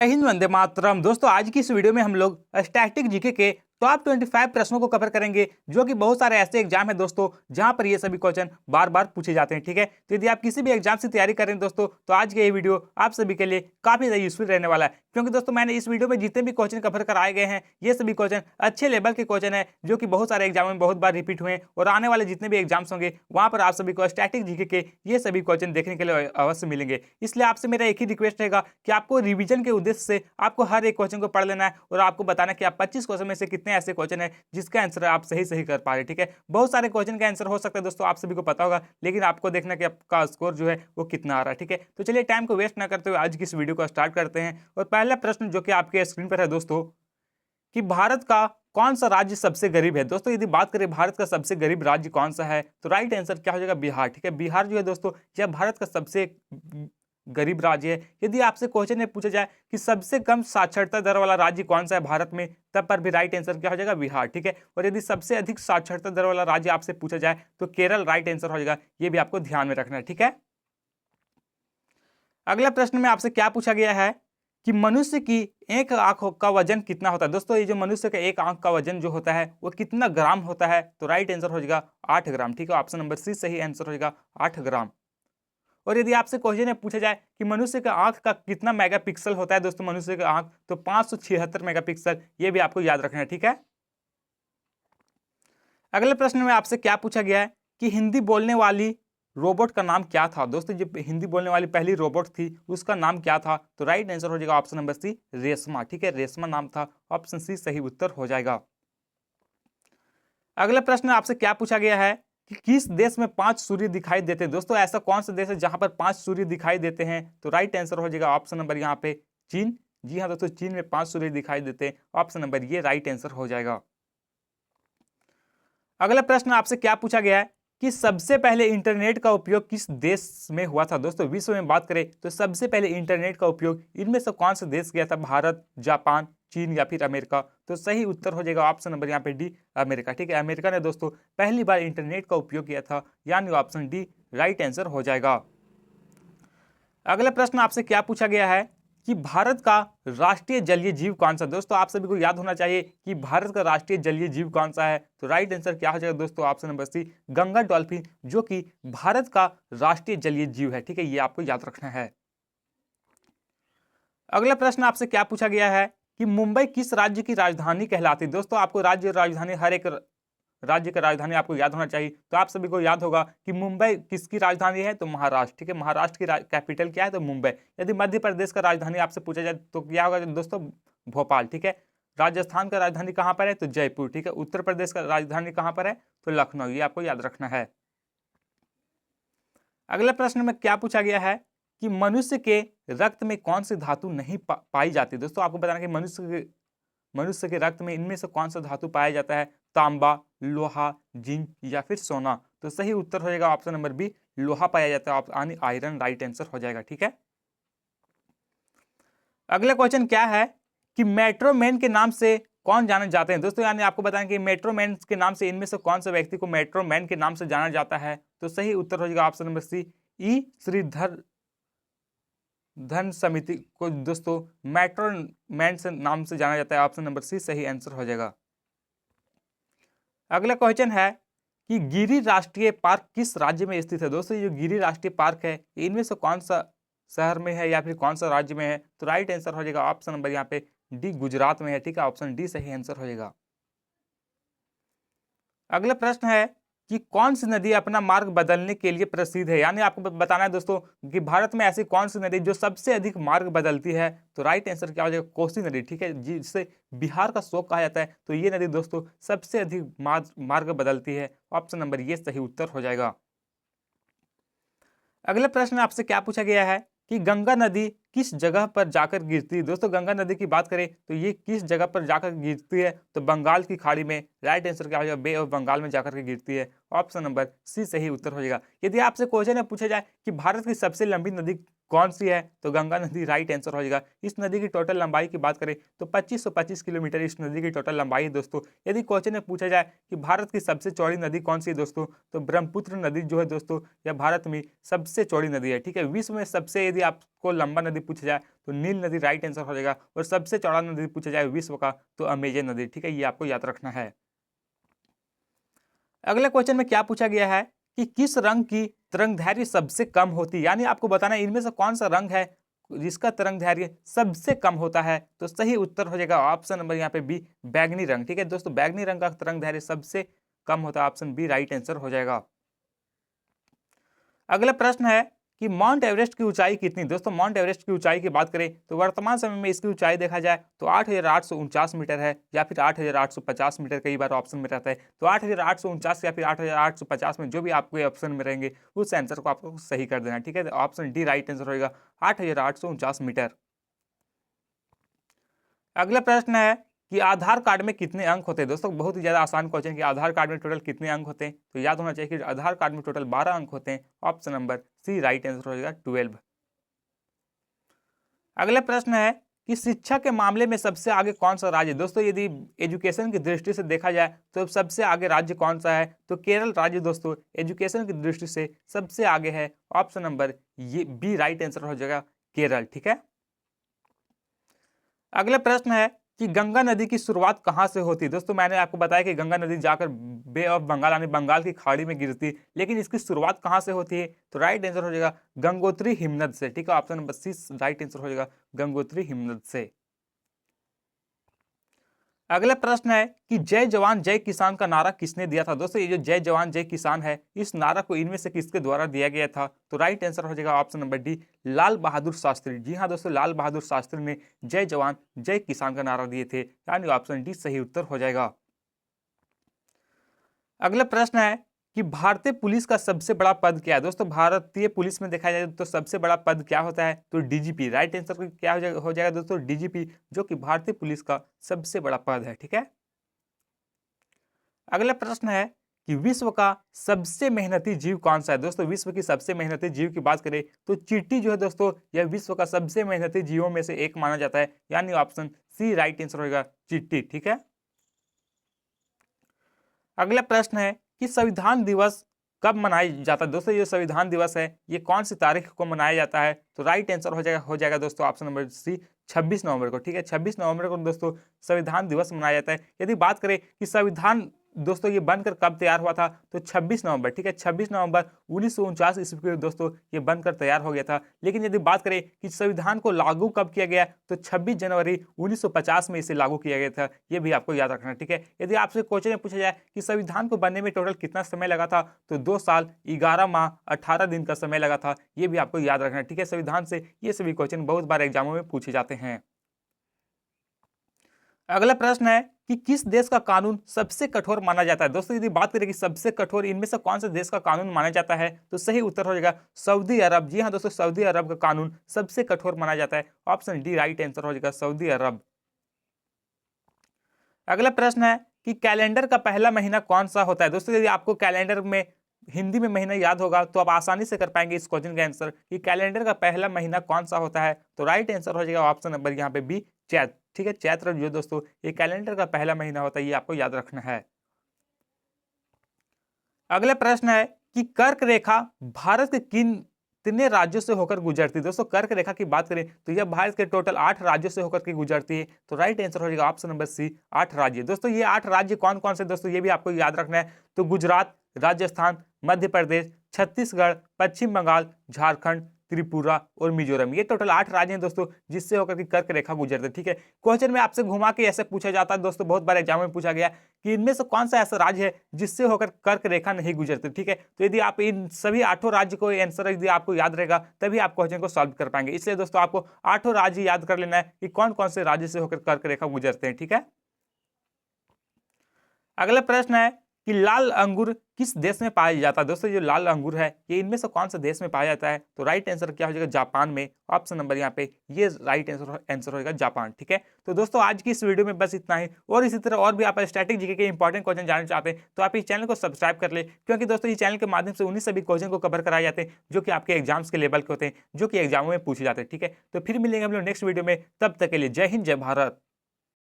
जय हिंद, वंदे मातरम। दोस्तों, आज की इस वीडियो में हम लोग स्टैटिक जीके के टॉप 25 प्रश्नों को कवर करेंगे, जो कि बहुत सारे ऐसे एग्जाम है दोस्तों जहां पर ये सभी क्वेश्चन बार बार पूछे जाते हैं। ठीक है, तो यदि आप किसी भी एग्जाम से तैयारी कर रहे हैं दोस्तों, तो आज के ये वीडियो आप सभी के लिए काफी ज्यादा यूजफुल रहने वाला है। क्योंकि दोस्तों, मैंने इस वीडियो में जितने भी क्वेश्चन कवर कराए गए हैं, ये सभी क्वेश्चन अच्छे लेवल के क्वेश्चन है, जो कि बहुत सारे एग्जाम में बहुत बार रिपीट हुए हैं, और आने वाले जितने भी एग्जाम्स होंगे वहां पर आप सभी को स्टैटिक जीके के ये सभी क्वेश्चन देखने के लिए अवश्य मिलेंगे। इसलिए आपसे मेरा एक ही रिक्वेस्ट रहेगा कि आपको रिवीजन के उद्देश्य से आपको हर एक क्वेश्चन को पढ़ लेना है, और आपको बताना कि आप 25 क्वेश्चन में से कितने ऐसे क्वेश्चन है जिसका आंसर आप सही सही कर पा रहे। ठीक है, बहुत सारे क्वेश्चन का आंसर हो सकता है दोस्तों, आप सभी को पता होगा, लेकिन आपको देखना कि आपका स्कोर जो है वो कितना आ रहा है। ठीक है, तो चलिए टाइम को वेस्ट ना करते हुए आज की इस वीडियो को स्टार्ट करते हैं। और पहला प्रश्न जो कि आपके स्क्रीन पर है दोस्तों, कि भारत का कौन सा राज्य सबसे गरीब है। दोस्तों, यदि बात करें भारत का सबसे गरीब राज्य कौन सा है, तो राइट आंसर क्या हो जाएगा? बिहार। ठीक है, बिहार जो है दोस्तों, यह भारत का सबसे गरीब राज्य है। यदि आपसे क्वेश्चन में पूछा जाए कि सबसे कम साक्षरता दर वाला राज्य कौन सा है भारत में, तब पर भी राइट आंसर क्या हो जाएगा? बिहार। ठीक है, और यदि सबसे अधिक साक्षरता दर वाला राज्य आपसे पूछा जाए तो केरल राइट आंसर हो जाएगा। ये भी आपको ध्यान में रखना है। ठीक है, अगला प्रश्न में आपसे क्या पूछा गया है कि मनुष्य की एक आंख का वजन कितना होता है। दोस्तों, ये जो मनुष्य का एक आंख का वजन जो होता है वो कितना ग्राम होता है, तो राइट आंसर हो जाएगा 8 ग्राम। ठीक है, ऑप्शन नंबर सी सही आंसर हो जाएगा 8 ग्राम। और यदि आपसे क्वेश्चन में पूछा जाए कि मनुष्य का आंख का कितना मेगापिक्सल होता है दोस्तों, मनुष्य का आंख तो 576 मेगापिक्सल, ये भी आपको याद रखना है। ठीक है, अगले प्रश्न में आपसे क्या पूछा गया है कि हिंदी बोलने वाली रोबोट का नाम क्या था। दोस्तों, जो हिंदी बोलने वाली पहली रोबोट थी उसका नाम क्या था, तो राइट आंसर हो जाएगा ऑप्शन नंबर सी रेशमा। ठीक है, रेशमा नाम था, ऑप्शन सी सही उत्तर हो जाएगा। अगला प्रश्न आपसे क्या पूछा गया है कि किस देश में 5 सूर्य दिखाई देते हैं। दोस्तों, ऐसा कौन सा देश है जहां पर 5 सूर्य दिखाई देते हैं, तो राइट आंसर हो जाएगा ऑप्शन नंबर यहाँ पे चीन। जी हाँ दोस्तों, चीन में 5 सूर्य दिखाई देते हैं, ऑप्शन नंबर ये राइट आंसर हो जाएगा। अगला प्रश्न आपसे क्या पूछा गया है कि सबसे पहले इंटरनेट का उपयोग किस देश में हुआ था। दोस्तों, विश्व में बात करें तो सबसे पहले इंटरनेट का उपयोग इनमें से कौन सा देश किया था? भारत, जापान, चीन या फिर अमेरिका? तो सही उत्तर हो जाएगा ऑप्शन नंबर यहाँ पे डी अमेरिका। ठीक है, अमेरिका ने दोस्तों पहली बार इंटरनेट का उपयोग किया था, यानी ऑप्शन डी राइट आंसर हो जाएगा। अगला प्रश्न आपसे क्या पूछा गया है कि भारत का राष्ट्रीय जलीय जीव कौन सा। दोस्तों, आप सभी को याद होना चाहिए कि भारत का राष्ट्रीय जलीय जीव कौन सा है, तो राइट आंसर क्या हो जाएगा दोस्तों? Option number C Ganga dolphin, जो कि भारत का राष्ट्रीय जलीय जीव है। ठीक है, ये आपको याद रखना है। अगला प्रश्न आपसे क्या पूछा गया है कि मुंबई किस राज्य की राजधानी कहलाती है। दोस्तों, आपको राज्य राजधानी हर एक राज्य का राजधानी आपको याद होना चाहिए, तो आप सभी को याद होगा कि मुंबई किसकी राजधानी है, तो महाराष्ट्र। ठीक है, महाराष्ट्र की कैपिटल क्या है, तो मुंबई। यदि मध्य प्रदेश का राजधानी आपसे पूछा जाए तो क्या होगा दोस्तों? भोपाल। ठीक है, राजस्थान का राजधानी कहाँ पर है, तो जयपुर। ठीक है, उत्तर प्रदेश का राजधानी कहाँ पर है, तो लखनऊ। ये आपको याद रखना है। अगले प्रश्न में क्या पूछा गया है कि मनुष्य के रक्त में कौन सी धातु नहीं पाई जाती। दोस्तों, आपको बताना कि मनुष्य के रक्त में इनमें से कौन सा धातु पाया जाता है? तांबा, लोहा, जिंक या फिर सोना? तो सही उत्तर हो जाएगा ऑप्शन नंबर बी लोहा पाया जाता है, यानी आयरन राइट आंसर हो जाएगा। ठीक है, अगला क्वेश्चन क्या है कि मेट्रो मैन के नाम से कौन जाने जाते हैं। दोस्तों, यानी आपको बताएं कि मेट्रो मैन के नाम से इनमें से कौन सा व्यक्ति को मेट्रो मैन के नाम से जाना जाता है, तो सही उत्तर हो जाएगा ऑप्शन नंबर सी ई श्रीधर धन समिति को दोस्तों मेट्रो मैन से नाम से जाना जाता है, ऑप्शन नंबर सी सही आंसर हो जाएगा। अगला क्वेश्चन है कि गिरि राष्ट्रीय पार्क किस राज्य में स्थित है। दोस्तों, ये जो गिरि राष्ट्रीय पार्क है इनमें से कौन सा शहर में है या फिर कौन सा राज्य में है, तो राइट आंसर हो जाएगा ऑप्शन नंबर यहाँ पे डी गुजरात में है। ठीक है, ऑप्शन डी सही आंसर हो जाएगा। अगला प्रश्न है कि कौन सी नदी अपना मार्ग बदलने के लिए प्रसिद्ध है। यानी आपको बताना है दोस्तों कि भारत में ऐसी कौन सी नदी जो सबसे अधिक मार्ग बदलती है, तो राइट आंसर क्या हो जाएगा? कोसी नदी। ठीक है, जिसे बिहार का शोक कहा जाता है, तो ये नदी दोस्तों सबसे अधिक मार्ग बदलती है, ऑप्शन नंबर ये सही उत्तर हो जाएगा। अगला प्रश्न आपसे क्या पूछा गया है कि गंगा नदी किस जगह पर जाकर गिरती है। दोस्तों, गंगा नदी की बात करें तो ये किस जगह पर जाकर गिरती है, तो बंगाल की खाड़ी में। राइट आंसर क्या हो जाएगा? बे ऑफ बंगाल में जाकर के गिरती है, ऑप्शन नंबर सी सही उत्तर हो जाएगा। यदि आपसे क्वेश्चन में पूछा जाए कि भारत की सबसे लंबी नदी कौन सी है, तो गंगा नदी राइट आंसर हो जाएगा। इस नदी की टोटल लंबाई की बात करें तो 2525 किलोमीटर इस नदी की टोटल लंबाई है दोस्तों। यदि क्वेश्चन में पूछा जाए कि भारत की सबसे चौड़ी नदी कौन सी है दोस्तों, तो ब्रह्मपुत्र नदी जो है दोस्तों यह भारत में सबसे चौड़ी नदी है, ठीक है। विश्व में सबसे यदि आपको लंबा नदी पूछा जाए तो नील नदी राइट आंसर हो जाएगा, और सबसे चौड़ा नदी पूछा जाए विश्व का तो अमेजन नदी, ठीक है। ये आपको याद रखना है। अगले क्वेश्चन में क्या पूछा गया है कि किस रंग की तरंगदैर्घ्य सबसे कम होती है, यानी आपको बताना है इनमें से कौन सा रंग है जिसका तरंगदैर्घ्य सबसे कम होता है। तो सही उत्तर हो जाएगा ऑप्शन नंबर यहाँ पे बी, बैगनी रंग, ठीक है दोस्तों। बैगनी रंग का तरंगदैर्घ्य सबसे कम होता है, ऑप्शन बी राइट आंसर हो जाएगा। अगला प्रश्न है कि माउंट एवरेस्ट की ऊंचाई कितनी। दोस्तों माउंट एवरेस्ट की ऊंचाई की बात करें तो वर्तमान समय में इसकी ऊंचाई देखा जाए तो 8,849 मीटर है, या फिर 8,850 मीटर, कई बार ऑप्शन में रहता है। तो 8,849 या फिर 8,850 में जो भी आपके ऑप्शन में रहेंगे उस आंसर को आपको सही कर देना, ठीक है। ऑप्शन डी राइट आंसर होगा 8,849 मीटर। अगला प्रश्न है कि आधार कार्ड में कितने अंक होते हैं। दोस्तों बहुत ही ज्यादा आसान क्वेश्चन कि आधार कार्ड में टोटल कितने अंक होते हैं, तो याद होना चाहिए कि आधार कार्ड में टोटल 12 अंक होते हैं, option number C right answer हो जाएगा 12। अगला प्रश्न है कि शिक्षा के मामले में सबसे आगे कौन सा राज्य है। दोस्तों यदि एजुकेशन की दृष्टि से देखा जाए तो सबसे आगे राज्य कौन सा है, तो केरल राज्य दोस्तों एजुकेशन की दृष्टि से सबसे आगे है, ऑप्शन नंबर ये बी राइट आंसर हो जाएगा केरल, ठीक है। अगला प्रश्न है कि गंगा नदी की शुरुआत कहां से होती है। दोस्तों मैंने आपको बताया कि गंगा नदी जाकर बे ऑफ बंगाल यानी बंगाल की खाड़ी में गिरती है, लेकिन इसकी शुरुआत कहां से होती है, तो राइट आंसर हो जाएगा गंगोत्री हिमनद से, ठीक है। Option number C right answer हो जाएगा गंगोत्री हिमनद से। अगला प्रश्न है कि जय जवान जय किसान का नारा किसने दिया था। दोस्तों ये जो जय जवान जय किसान है इस नारा को इनमें से किसके द्वारा दिया गया था, तो राइट आंसर हो जाएगा option number D Lal Bahadur Shastri. जी हाँ दोस्तों लाल बहादुर शास्त्री ने जय जवान जय किसान का नारा दिए थे, यानी ऑप्शन डी सही उत्तर हो जाएगा। अगला प्रश्न है कि भारतीय पुलिस का सबसे बड़ा पद क्या है। दोस्तों भारतीय पुलिस में देखा जाए तो सबसे बड़ा पद क्या होता है, तो डीजीपी। राइट आंसर क्या हो जाएगा दोस्तों डीजीपी, जो कि भारतीय पुलिस का सबसे बड़ा पद है, ठीक है। अगला प्रश्न है कि विश्व का सबसे मेहनती जीव कौन सा है। दोस्तों विश्व की सबसे मेहनती जीव की बात करें तो चींटी जो है दोस्तों यह विश्व का सबसे मेहनती जीवों में से एक माना जाता है, यानी ऑप्शन सी राइट आंसर होगा चींटी, ठीक है। अगला प्रश्न है कि संविधान दिवस कब मनाया जाता है। दोस्तों ये संविधान दिवस है ये कौन सी तारीख को मनाया जाता है, तो राइट आंसर हो जाएगा दोस्तों ऑप्शन नंबर सी 26 नवंबर को, ठीक है। 26 नवंबर को दोस्तों संविधान दिवस मनाया जाता है। यदि बात करें कि संविधान दोस्तों ये बनकर कब तैयार हुआ था, तो 26 नवंबर, ठीक है। 26 नवंबर 1949 ईस्वी को दोस्तों ये बनकर तैयार हो गया था। लेकिन यदि बात करें कि संविधान को लागू कब किया गया, तो 26 जनवरी 1950 में इसे लागू किया गया था, ये भी आपको याद रखना है, ठीक है। यदि आपसे क्वेश्चन में पूछा जाए कि संविधान को बनने में टोटल कितना समय लगा था, तो 2 साल 11 माह 18 दिन का समय लगा था, ये भी आपको याद रखना है, ठीक है। संविधान से ये सभी क्वेश्चन बहुत बार एग्जामों में पूछे जाते हैं। अगला प्रश्न है कि किस देश का कानून सबसे कठोर माना जाता है। दोस्तों यदि बात करें कि सबसे कठोर इनमें से कौन से देश का कानून माना जाता है, तो सही उत्तर हो जाएगा सऊदी अरब। जी हाँ दोस्तों सऊदी अरब का कानून सबसे कठोर माना जाता है, ऑप्शन डी राइट आंसर हो जाएगा सऊदी अरब। अगला प्रश्न है कि कैलेंडर का पहला महीना कौन सा होता है। दोस्तों यदि आपको कैलेंडर में हिंदी में महीना याद होगा तो आप आसानी से कर पाएंगे इस क्वेश्चन का आंसर कि कैलेंडर का पहला महीना कौन सा होता है, तो राइट आंसर हो जाएगा ऑप्शन नंबर यहाँ पे बी चैत्र, ठीक है। चैत्र जो दोस्तों ये कैलेंडर का पहला महीना होता है, ये आपको याद रखना है। अगला प्रश्न है कि कर्क रेखा भारत के कितने राज्यों से होकर गुजरती है। दोस्तों कर्क रेखा की बात करें तो यह भारत के टोटल 8 राज्यों से होकर के गुजरती है, तो राइट आंसर हो जाएगा ऑप्शन नंबर सी 8 राज्य। दोस्तों ये 8 राज्य कौन कौन से दोस्तों ये भी आपको याद रखना है, तो गुजरात, राजस्थान, मध्य प्रदेश, छत्तीसगढ़, पश्चिम बंगाल, झारखंड, त्रिपुरा और मिजोरम, ये टोटल 8 राज्य हैं दोस्तों जिससे होकर के कर्क रेखा गुजरते हैं, ठीक है। क्वेश्चन में आपसे घुमा के ऐसे पूछा जाता है दोस्तों, बहुत बार एग्जाम में पूछा गया कि इनमें से कौन सा ऐसा राज्य है जिससे होकर कर्क रेखा नहीं गुजरती, ठीक है। तो यदि आप इन सभी 8 राज्य को आंसर यदि आपको याद रहेगा तभी आप क्वेश्चन को सॉल्व कर पाएंगे। इसलिए दोस्तों आपको 8 राज्य याद कर लेना है कि कौन कौन से राज्य से होकर कर्क रेखा गुजरते हैं, ठीक है। अगला प्रश्न है कि लाल अंगूर किस देश में पाया जाता है। दोस्तों जो लाल अंगूर है ये इनमें से कौन सा देश में पाया जाता है, तो राइट आंसर क्या हो जाएगा, जापान में। ऑप्शन नंबर यहाँ पे ये राइट आंसर होगा जापान, ठीक है। तो दोस्तों आज की इस वीडियो में बस इतना ही, और इसी तरह और भी आप स्टैटिक जीके के इंपॉर्टेंट क्वेश्चन जानना चाहते हैं तो आप इस चैनल को सब्सक्राइब कर ले, क्योंकि दोस्तों इस चैनल के माध्यम से उन्हीं सभी क्वेश्चन को कवर कराए जाते हैं जो कि आपके एग्जाम्स के लेवल के होते हैं, जो कि एग्जामों में पूछे जाते हैं, ठीक है। तो फिर मिलेंगे हम लोग नेक्स्ट वीडियो में, तब तक के लिए जय हिंद जय भारत।